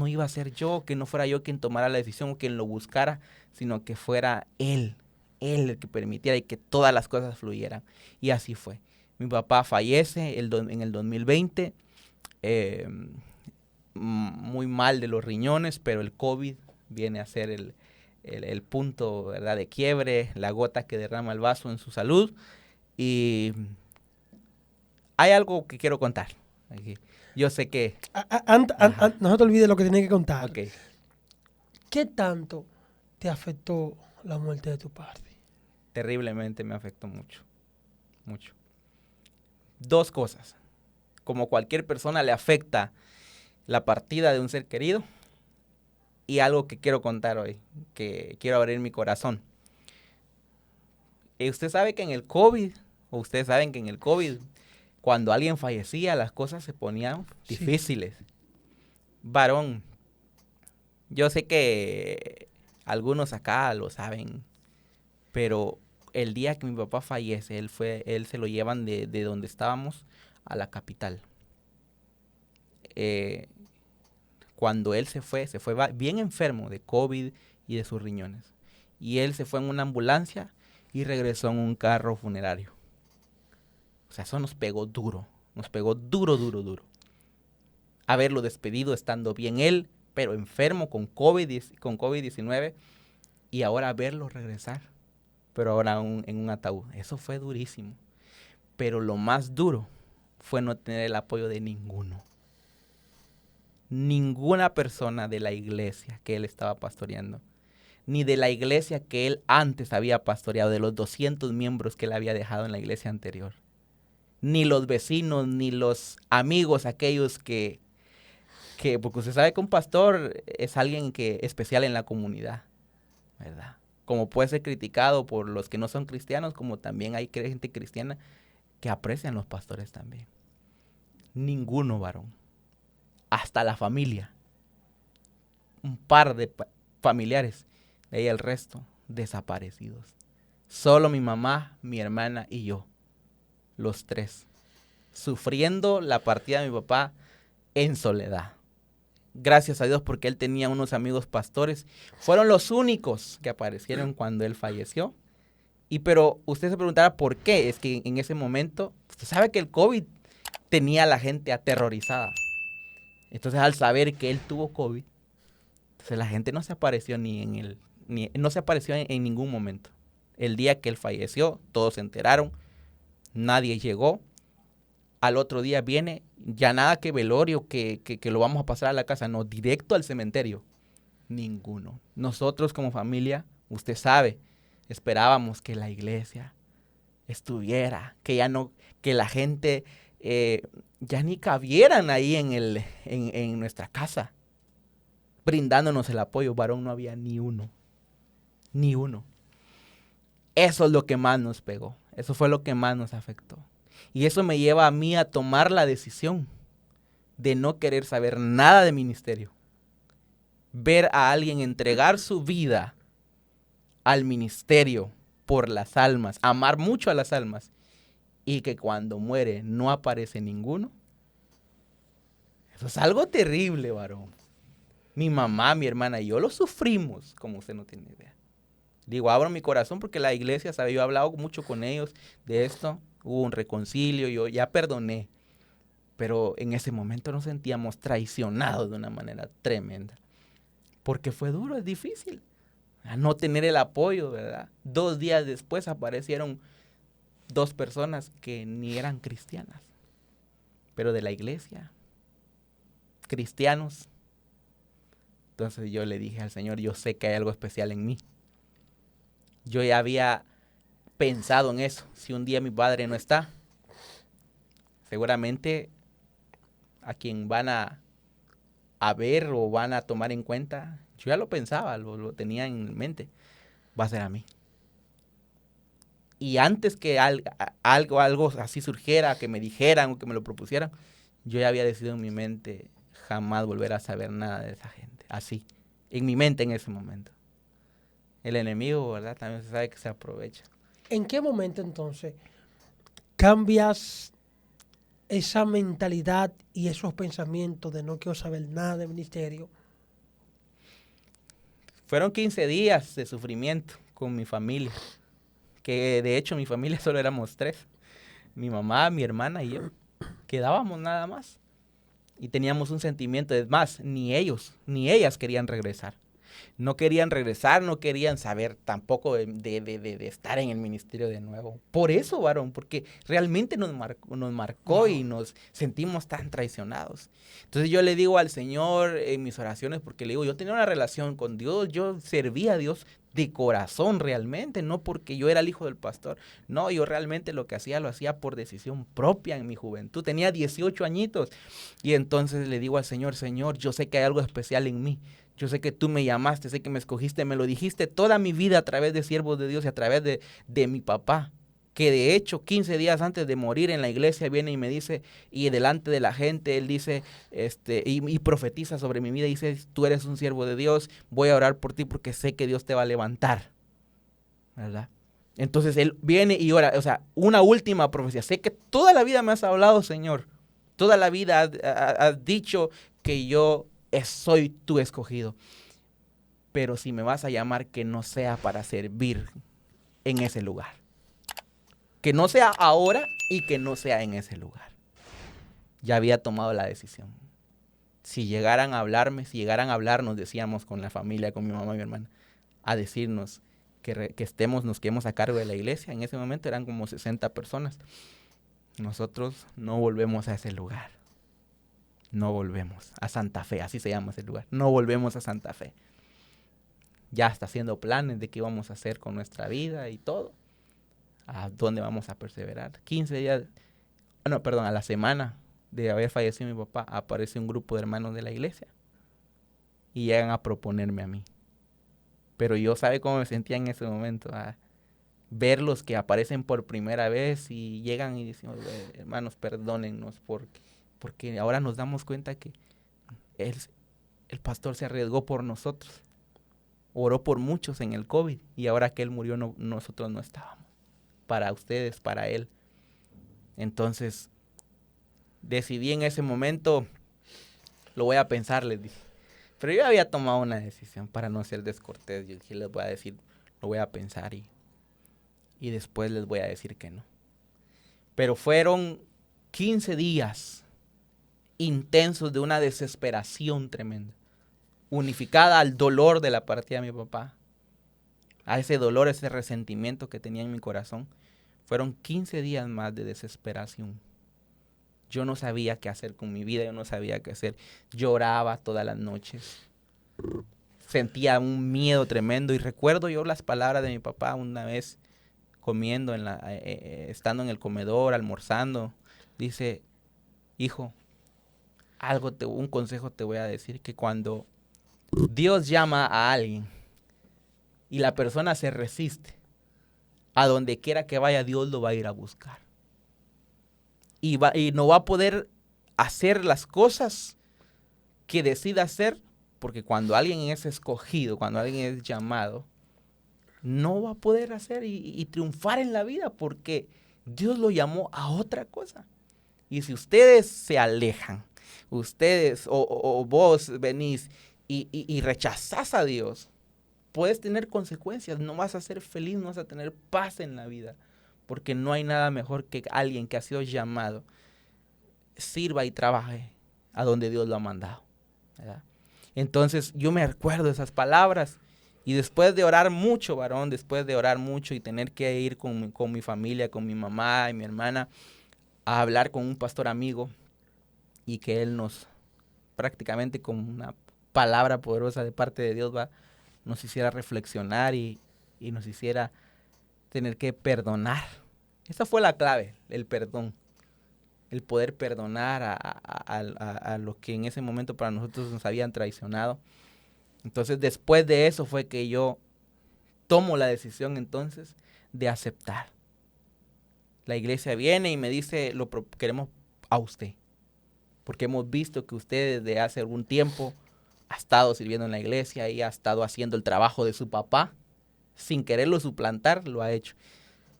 A: iba a ser yo, que no fuera yo quien tomara la decisión o quien lo buscara, sino que fuera Él el que permitiera y que todas las cosas fluyeran. Y así fue. Mi papá fallece en el 2020, muy mal de los riñones, pero el COVID viene a ser el punto, ¿verdad?, de quiebre, la gota que derrama el vaso en su salud. Y hay algo que quiero contar. Yo sé que...
C: No se te olvide lo que tienes que contar.
A: Okay.
C: ¿Qué tanto te afectó la muerte de tu padre?
A: Terriblemente me afectó mucho. Dos cosas. Como cualquier persona le afecta la partida de un ser querido, y algo que quiero contar hoy, que quiero abrir mi corazón. Ustedes saben que en el COVID, cuando alguien fallecía, las cosas se ponían difíciles. Sí. Varón, yo sé que algunos acá lo saben, pero el día que mi papá fallece, él se lo llevan de donde estábamos a la capital. Cuando él se fue bien enfermo de COVID y de sus riñones. Y él se fue en una ambulancia y regresó en un carro funerario. O sea, eso nos pegó duro. Duro. Haberlo despedido estando bien él, pero enfermo con COVID-19, y ahora verlo regresar, pero ahora en un ataúd. Eso fue durísimo. Pero lo más duro fue no tener el apoyo de ninguno. Ninguna persona de la iglesia que él estaba pastoreando, ni de la iglesia que él antes había pastoreado, de los 200 miembros que él había dejado en la iglesia anterior, ni los vecinos, ni los amigos, aquellos que porque usted sabe que un pastor es alguien que especial en la comunidad, ¿verdad? Como puede ser criticado por los que no son cristianos, como también hay gente cristiana que aprecian los pastores también. Ninguno, varón. Hasta la familia. Un par de familiares. De ahí el resto desaparecidos. Solo mi mamá, mi hermana y yo. Los tres. Sufriendo la partida de mi papá en soledad. Gracias a Dios porque él tenía unos amigos pastores. Fueron los únicos que aparecieron cuando él falleció. Pero usted se preguntará por qué. Es que en ese momento, usted sabe que el COVID tenía a la gente aterrorizada. Entonces al saber que él tuvo COVID, entonces la gente no se apareció no se apareció en ningún momento. El día que él falleció, todos se enteraron, nadie llegó. Al otro día viene, ya nada que velorio, que lo vamos a pasar a la casa, no, directo al cementerio. Ninguno. Nosotros como familia, usted sabe, esperábamos que la iglesia estuviera, que la gente ya ni cabieran ahí en nuestra casa, brindándonos el apoyo. Varón, no había ni uno. Ni uno. Eso es lo que más nos pegó. Eso fue lo que más nos afectó. Y eso me lleva a mí a tomar la decisión de no querer saber nada de ministerio. Ver a alguien entregar su vida al ministerio por las almas, amar mucho a las almas, y que cuando muere no aparece ninguno. Eso es algo terrible, varón. Mi mamá, mi hermana y yo lo sufrimos, como usted no tiene idea. Digo, abro mi corazón porque la iglesia, ¿sabe? Yo he hablado mucho con ellos de esto. Hubo un reconcilio, yo ya perdoné. Pero en ese momento nos sentíamos traicionados de una manera tremenda. Porque fue duro, es difícil. A no tener el apoyo, ¿verdad? 2 días después aparecieron 2 personas que ni eran cristianas, pero de la iglesia. Cristianos. Entonces yo le dije al Señor, yo sé que hay algo especial en mí. Yo ya había pensado en eso. Si un día mi padre no está, seguramente a quien van a ver o van a tomar en cuenta, yo ya lo pensaba, lo tenía en mente, va a ser a mí. Y antes que algo así surgiera, que me dijeran o que me lo propusieran, yo ya había decidido en mi mente jamás volver a saber nada de esa gente. Así, en mi mente en ese momento. El enemigo, ¿verdad? También se sabe que se aprovecha.
C: ¿En qué momento entonces cambias esa mentalidad y esos pensamientos de no quiero saber nada de ministerio?
A: Fueron 15 días de sufrimiento con mi familia, que de hecho mi familia solo éramos 3. Mi mamá, mi hermana y yo. Quedábamos nada más. Y teníamos un sentimiento, es más, ni ellos, ni ellas querían regresar. No querían regresar, no querían saber tampoco de estar en el ministerio de nuevo. Por eso, varón, porque realmente nos marcó y nos sentimos tan traicionados. Entonces yo le digo al Señor en mis oraciones, porque le digo, yo tenía una relación con Dios, yo servía a Dios de corazón realmente, no porque yo era el hijo del pastor. No, yo realmente lo hacía por decisión propia en mi juventud. Tenía 18 añitos. Y entonces le digo al Señor, Señor, yo sé que hay algo especial en mí. Yo sé que tú me llamaste, sé que me escogiste, me lo dijiste toda mi vida a través de siervos de Dios y a través de mi papá, que de hecho 15 días antes de morir en la iglesia viene y me dice, y delante de la gente, él dice, y profetiza sobre mi vida, y dice, tú eres un siervo de Dios, voy a orar por ti porque sé que Dios te va a levantar, ¿verdad? Entonces él viene y ora, o sea, una última profecía, sé que toda la vida me has hablado, Señor, toda la vida has dicho que yo soy tu escogido, pero si me vas a llamar, que no sea para servir en ese lugar, que no sea ahora y que no sea en ese lugar. Ya había tomado la decisión. Si llegaran a hablarme, si llegaran a hablarnos, decíamos con la familia, con mi mamá y mi hermana, a decirnos que nos quedemos a cargo de la iglesia, en ese momento eran como 60 personas. Nosotros no volvemos a ese lugar. No volvemos a Santa Fe, así se llama ese lugar. No volvemos a Santa Fe. Ya está haciendo planes de qué vamos a hacer con nuestra vida y todo. A dónde vamos a perseverar. 15 días, a la semana de haber fallecido mi papá, aparece un grupo de hermanos de la iglesia y llegan a proponerme a mí. Pero yo, ¿sabe cómo me sentía en ese momento? verlos que aparecen por primera vez y llegan y dicen, hermanos, perdónennos porque ahora nos damos cuenta que el pastor se arriesgó por nosotros, oró por muchos en el COVID y ahora que él murió nosotros no estábamos, para ustedes, para él. Entonces decidí en ese momento, lo voy a pensar, les dije. Pero yo había tomado una decisión para no ser descortés. Yo dije, les voy a decir, lo voy a pensar y después les voy a decir que no. Pero fueron 15 días intensos de una desesperación tremenda, unificada al dolor de la partida de mi papá, a ese dolor, ese resentimiento que tenía en mi corazón. Fueron 15 días más de desesperación. Yo no sabía qué hacer con mi vida, yo no sabía qué hacer. Lloraba todas las noches. Sentía un miedo tremendo y recuerdo yo las palabras de mi papá una vez comiendo, estando en el comedor, almorzando. Dice, hijo, un consejo te voy a decir, que cuando Dios llama a alguien y la persona se resiste, a donde quiera que vaya, Dios lo va a ir a buscar. Y no va a poder hacer las cosas que decida hacer, porque cuando alguien es escogido, cuando alguien es llamado, no va a poder hacer y triunfar en la vida, porque Dios lo llamó a otra cosa. Y si ustedes se alejan, ustedes o vos venís y rechazás a Dios, puedes tener consecuencias, no vas a ser feliz, no vas a tener paz en la vida, porque no hay nada mejor que alguien que ha sido llamado sirva y trabaje a donde Dios lo ha mandado, ¿verdad? Entonces yo me recuerdo esas palabras y después de orar mucho, varón, después de orar mucho y tener que ir con mi familia, con mi mamá y mi hermana a hablar con un pastor amigo y que él nos prácticamente con una palabra poderosa de parte de Dios nos hiciera reflexionar y nos hiciera tener que perdonar. Esa fue la clave, el perdón. El poder perdonar a los que en ese momento para nosotros nos habían traicionado. Entonces, después de eso fue que yo tomo la decisión entonces de aceptar. La iglesia viene y me dice, queremos a usted, porque hemos visto que usted desde hace algún tiempo ha estado sirviendo en la iglesia y ha estado haciendo el trabajo de su papá, sin quererlo suplantar, lo ha hecho.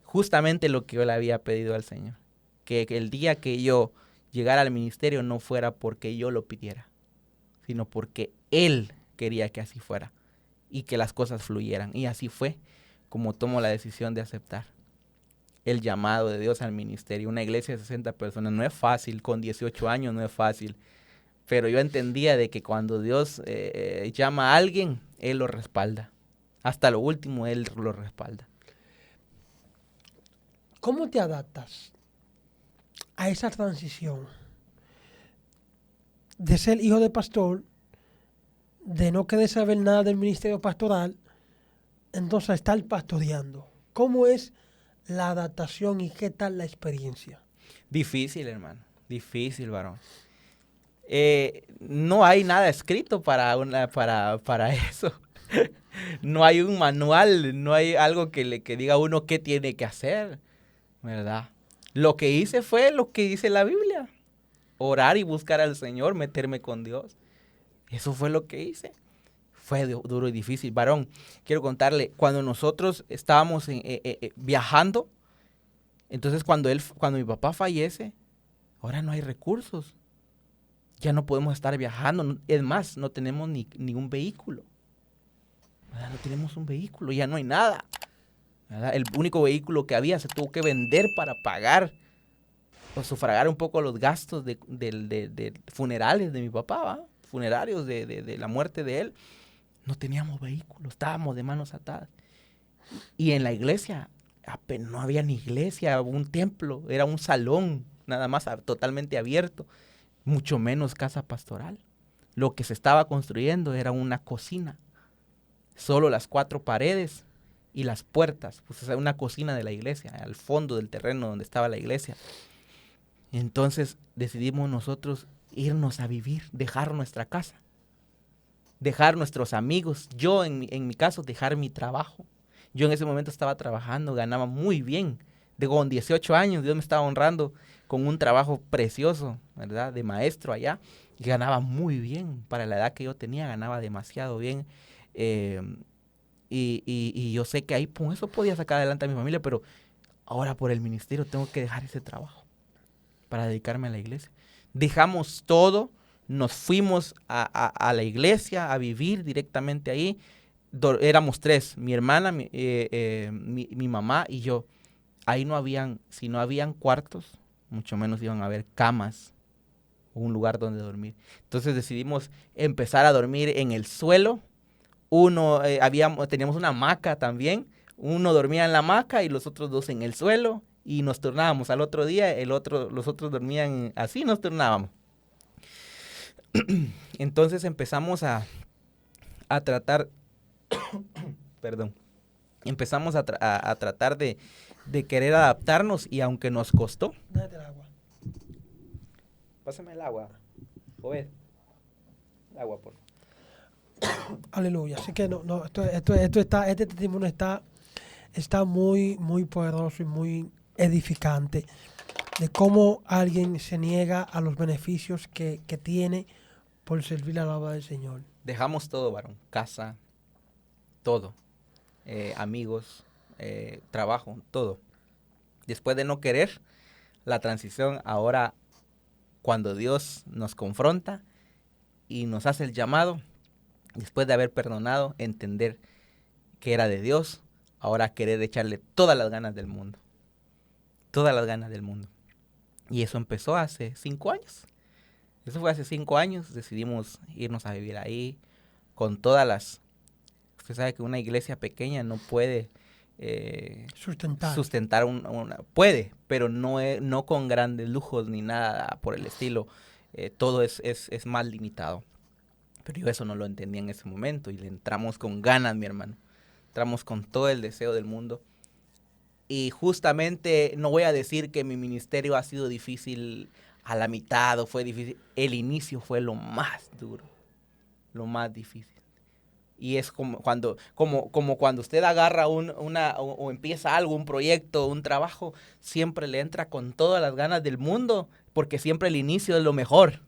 A: Justamente lo que yo le había pedido al Señor. Que el día que yo llegara al ministerio no fuera porque yo lo pidiera, sino porque Él quería que así fuera y que las cosas fluyeran. Y así fue como tomo la decisión de aceptar el llamado de Dios al ministerio. Una iglesia de 60 personas no es fácil, con 18 años no es fácil, pero yo entendía de que cuando Dios llama a alguien, Él lo respalda. Hasta lo último Él lo respalda.
C: ¿Cómo te adaptas a esa transición de ser hijo de pastor, de no querer saber nada del ministerio pastoral, entonces a estar pastoreando? ¿Cómo es la adaptación y qué tal la experiencia?
A: Difícil, hermano. Difícil, varón. No hay nada escrito para eso. No hay un manual, no hay algo que diga a uno qué tiene que hacer, ¿verdad? Lo que hice fue lo que dice la Biblia. Orar y buscar al Señor, meterme con Dios. Eso fue lo que hice. Fue duro y difícil. Varón, quiero contarle, cuando nosotros estábamos viajando, entonces cuando mi papá fallece, ahora no hay recursos. Ya no podemos estar viajando. Es más, no tenemos ni un vehículo. ¿Verdad? No tenemos un vehículo, ya no hay nada. ¿Verdad? El único vehículo que había se tuvo que vender para pagar o sufragar un poco los gastos de funerales de mi papá, ¿va? Funerarios de la muerte de él. No teníamos vehículo, estábamos de manos atadas. Y en la iglesia, apenas no había ni iglesia, un templo, era un salón, nada más totalmente abierto, mucho menos casa pastoral. Lo que se estaba construyendo era una cocina, solo las 4 paredes y las puertas, pues es una cocina de la iglesia, al fondo del terreno donde estaba la iglesia. Entonces decidimos nosotros irnos a vivir, dejar nuestra casa, dejar nuestros amigos, yo en mi caso dejar mi trabajo Yo en ese momento estaba trabajando, ganaba muy bien. Con 18 años, Dios me estaba honrando con un trabajo precioso, ¿verdad? De maestro allá. Y ganaba muy bien. Para la edad que yo tenía, ganaba demasiado bien. Eh, y yo sé que ahí con eso podía sacar adelante a mi familia, pero ahora por el ministerio tengo que dejar ese trabajo para dedicarme a la iglesia. Dejamos todo, nos fuimos a la iglesia a vivir directamente ahí. Éramos tres, mi hermana, mi mamá y yo. Ahí no habían, si no habían cuartos, mucho menos iban a haber camas o un lugar donde dormir. Entonces decidimos empezar a dormir en el suelo. Teníamos una hamaca también. Uno dormía en la hamaca y los otros dos en el suelo. Y nos turnábamos al otro día, los otros dormían así, nos turnábamos. Entonces empezamos a tratar, perdón, empezamos a tratar de querer adaptarnos y aunque nos costó.
C: Date el agua.
A: Pásame el agua, Joder. El agua, por favor.
C: Aleluya. Así que este testimonio está muy, muy poderoso y muy edificante de cómo alguien se niega a los beneficios que tiene por servir a la obra del Señor.
A: Dejamos todo, varón. Casa, todo. Amigos, trabajo, todo. Después de no querer, la transición ahora, cuando Dios nos confronta y nos hace el llamado, después de haber perdonado, entender que era de Dios, ahora querer echarle todas las ganas del mundo. Todas las ganas del mundo. Y eso empezó hace 5 años. Eso fue hace 5 años. Decidimos irnos a vivir ahí con todas las... Usted sabe que una iglesia pequeña no puede sustentar puede, pero no con grandes lujos ni nada por el estilo. Todo es más limitado. Pero yo eso no lo entendía en ese momento y le entramos con ganas, mi hermano. Entramos con todo el deseo del mundo. Y justamente no voy a decir que mi ministerio ha sido difícil a la mitad o fue difícil. El inicio fue lo más duro, lo más difícil. Y es como cuando usted agarra o empieza algo, un proyecto, un trabajo, siempre le entra con todas las ganas del mundo, porque siempre el inicio es lo mejor.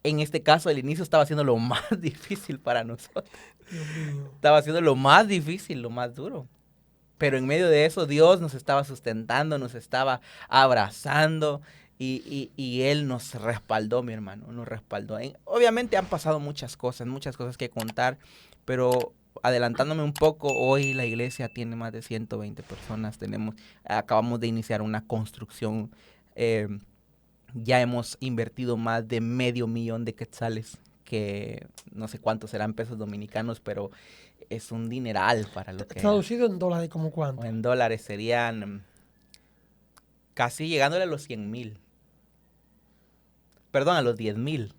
A: En este caso, el inicio estaba siendo lo más difícil para nosotros. Estaba siendo lo más difícil, lo más duro. Pero en medio de eso, Dios nos estaba sustentando, nos estaba abrazando y Él nos respaldó, mi hermano, nos respaldó. Obviamente han pasado muchas cosas que contar, pero adelantándome un poco, hoy la iglesia tiene más de 120 personas. Acabamos de iniciar una construcción. Ya hemos invertido más de $500,000 de quetzales, que no sé cuántos serán pesos dominicanos, pero es un dineral para lo que...
C: Traducido en dólares, ¿como cuánto?
A: En dólares serían casi llegándole a los 100,000. Perdón, a los 10,000.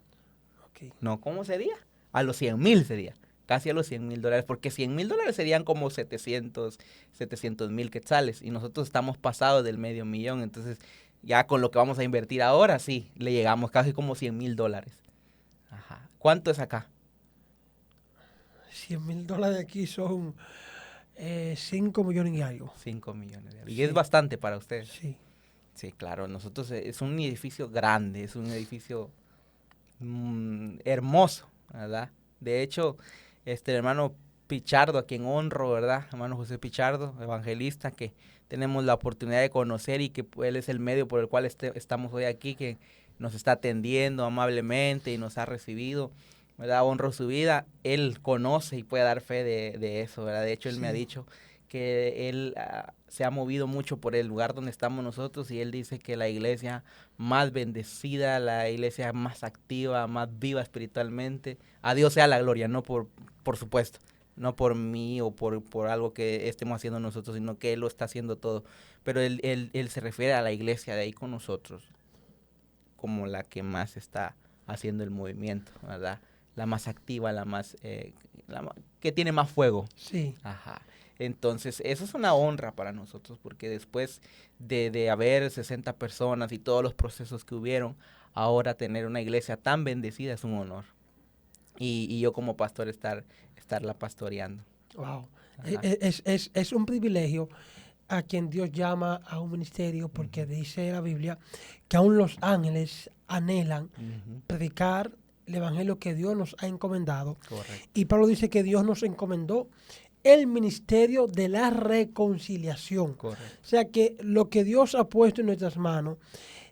C: Okay.
A: No, ¿cómo sería? A los 100,000 sería. Casi a los $100,000, porque $100,000 serían como 700,000 quetzales. Y nosotros estamos pasados del $500,000, entonces ya con lo que vamos a invertir ahora, sí, le llegamos casi como $100,000. Ajá. ¿Cuánto es acá?
C: $100,000 aquí son 5 millones y algo.
A: 5 millones de euros. Y
C: Sí.
A: es bastante para ustedes.
C: Sí.
A: Sí, claro. Nosotros es un edificio grande, es un edificio hermoso, ¿verdad? De hecho, el hermano Pichardo, a quien honro, ¿verdad? Hermano José Pichardo, evangelista, que tenemos la oportunidad de conocer y que él es el medio por el cual estamos hoy aquí, que nos está atendiendo amablemente y nos ha recibido, ¿verdad? Honro su vida. Él conoce y puede dar fe de eso, ¿verdad? De hecho, él me ha dicho que él se ha movido mucho por el lugar donde estamos nosotros y él dice que la iglesia más bendecida, la iglesia más activa, más viva espiritualmente, a Dios sea la gloria, no por supuesto, no por mí o por algo que estemos haciendo nosotros, sino que Él lo está haciendo todo. Pero él se refiere a la iglesia de ahí con nosotros como la que más está haciendo el movimiento, ¿verdad? La más activa, que tiene más fuego.
C: Sí.
A: Ajá. Entonces, eso es una honra para nosotros, porque después de haber 60 personas y todos los procesos que hubieron, ahora tener una iglesia tan bendecida es un honor. Y yo como pastor estarla pastoreando.
C: Wow.
A: Ajá.
C: Es un privilegio a quien Dios llama a un ministerio, porque dice la Biblia que aún los ángeles anhelan
A: Ujú.
C: predicar el evangelio que Dios nos ha encomendado.
A: Correcto.
C: Y Pablo dice que Dios nos encomendó el ministerio de la reconciliación.
A: Correcto.
C: O sea que lo que Dios ha puesto en nuestras manos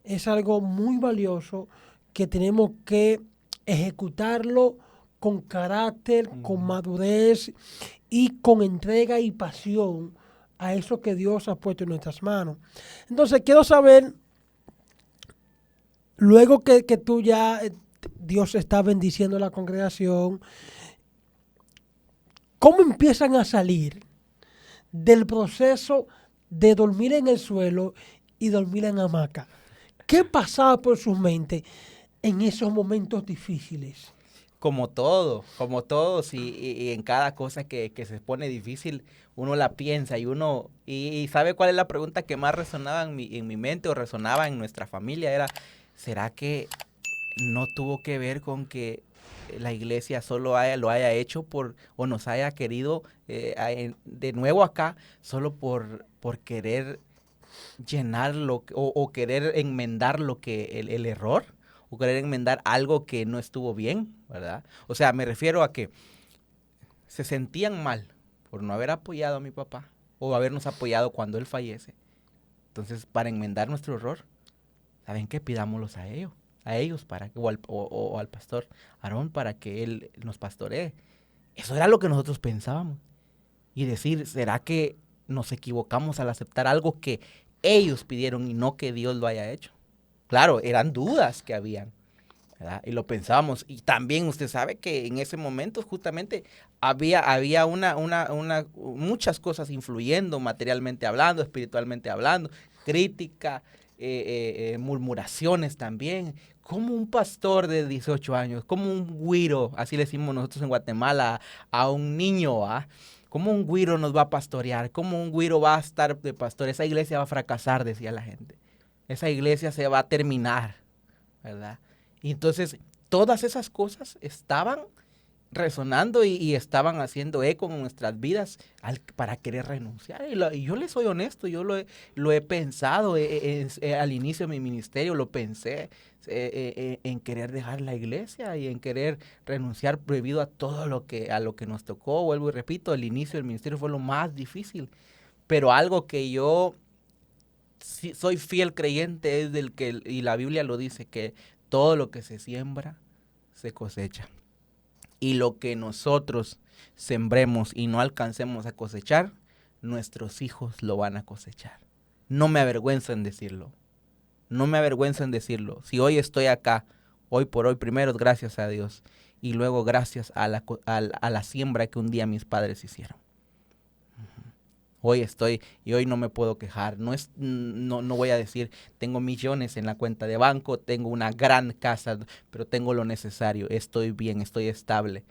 C: es algo muy valioso que tenemos que ejecutarlo con carácter, con madurez y con entrega y pasión a eso que Dios ha puesto en nuestras manos. Entonces quiero saber, luego que tú ya, Dios está bendiciendo la congregación, ¿cómo empiezan a salir del proceso de dormir en el suelo y dormir en hamaca? ¿Qué pasaba por sus mentes en esos momentos difíciles?
A: Como todo, como todos, y en cada cosa que se pone difícil, uno la piensa y ¿sabe cuál es la pregunta que más resonaba en mi mente o resonaba en nuestra familia? Era, ¿será que no tuvo que ver con que la iglesia lo haya hecho o nos haya querido de nuevo acá solo por querer llenarlo o querer enmendar lo que el error o querer enmendar algo que no estuvo bien, ¿verdad? O sea, me refiero a que se sentían mal por no haber apoyado a mi papá o habernos apoyado cuando él fallece. Entonces, para enmendar nuestro error, ¿saben qué? Pidámoslos a ellos para que, o al pastor Aarón para que él nos pastoree. Eso era lo que nosotros pensábamos. Y decir, ¿será que nos equivocamos al aceptar algo que ellos pidieron y no que Dios lo haya hecho? Claro, eran dudas que habían, ¿verdad? Y lo pensábamos. Y también usted sabe que en ese momento justamente había muchas cosas influyendo materialmente hablando, espiritualmente hablando, crítica, murmuraciones también. Como un pastor de 18 años, como un güiro, así le decimos nosotros en Guatemala, a un niño, ¿ah? ¿Cómo un güiro nos va a pastorear? ¿Cómo un güiro va a estar de pastor? Esa iglesia va a fracasar, decía la gente. Esa iglesia se va a terminar, ¿verdad? Y entonces todas esas cosas estaban resonando y estaban haciendo eco en nuestras vidas para querer renunciar. Y yo les soy honesto, yo lo he pensado al inicio de mi ministerio, lo pensé en querer dejar la iglesia y en querer renunciar debido a todo a lo que nos tocó. Vuelvo y repito, el inicio del ministerio fue lo más difícil, pero algo que yo soy fiel creyente es y la Biblia lo dice, que todo lo que se siembra se cosecha. Y lo que nosotros sembremos y no alcancemos a cosechar, nuestros hijos lo van a cosechar. No me avergüenzo en decirlo. No me avergüenzo en decirlo. Si hoy estoy acá, hoy por hoy, primero gracias a Dios y luego gracias a la siembra que un día mis padres hicieron. Hoy estoy y hoy no me puedo quejar. No voy a decir, tengo millones en la cuenta de banco, tengo una gran casa, pero tengo lo necesario, estoy bien, estoy estable.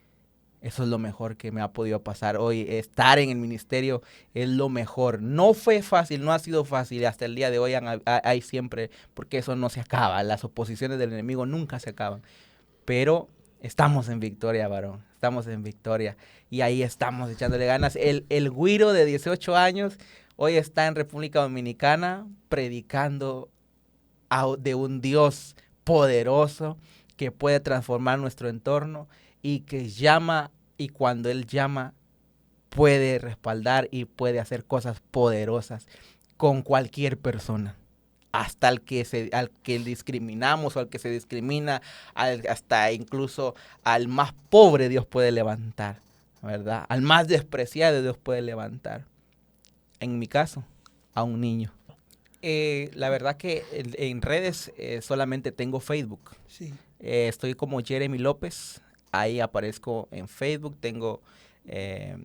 A: Eso es lo mejor que me ha podido pasar hoy. Estar en el ministerio es lo mejor. No fue fácil, no ha sido fácil. Hasta el día de hoy hay siempre, porque eso no se acaba. Las oposiciones del enemigo nunca se acaban. Pero estamos en victoria, varón. Estamos en victoria. Y ahí estamos echándole ganas. El güiro de 18 años hoy está en República Dominicana predicando de un Dios poderoso que puede transformar nuestro entorno y que llama, y cuando Él llama puede respaldar y puede hacer cosas poderosas con cualquier persona. Hasta al que discriminamos o al que se discrimina, hasta incluso al más pobre Dios puede levantar, ¿verdad? Al más despreciado Dios puede levantar. En mi caso, a un niño. La verdad que en redes solamente tengo Facebook.
C: Sí.
A: Estoy como Jeremy López, ahí aparezco en Facebook, tengo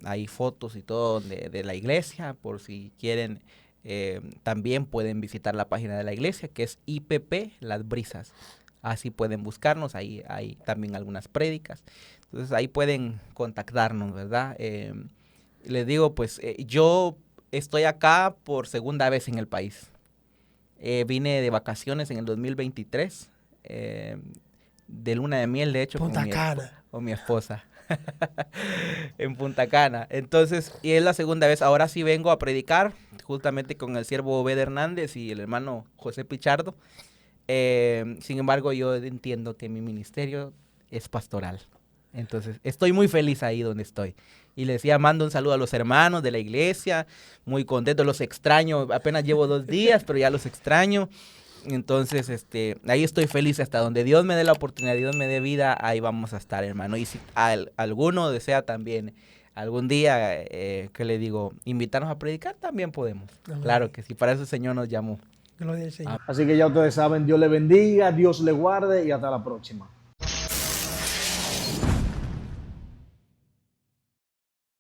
A: ahí fotos y todo de la iglesia, por si quieren. También pueden visitar la página de la iglesia, que es IPP Las Brisas. Así pueden buscarnos, ahí hay también algunas prédicas. Entonces ahí pueden contactarnos, ¿verdad? Les digo, pues yo estoy acá por segunda vez en el país. Vine de vacaciones en el 2023, de luna de miel, de hecho,
C: Punta Cana.
A: con mi esposa. en Punta Cana. Entonces, y es la segunda vez. Ahora sí vengo a predicar, justamente con el siervo Obed Hernández y el hermano José Pichardo. Sin embargo, yo entiendo que mi ministerio es pastoral. Entonces, estoy muy feliz ahí donde estoy. Y les decía, mando un saludo a los hermanos de la iglesia, muy contento, los extraño, apenas llevo 2 días, pero ya los extraño. Entonces, ahí estoy feliz hasta donde Dios me dé la oportunidad, Dios me dé vida, ahí vamos a estar, hermano. Y si alguno desea también algún día, que le digo, invitarnos a predicar, también podemos.
C: Amén.
A: Claro que sí, para eso el Señor nos llamó.
C: Gloria al Señor.
B: Así que ya ustedes saben, Dios le bendiga, Dios le guarde y hasta la próxima.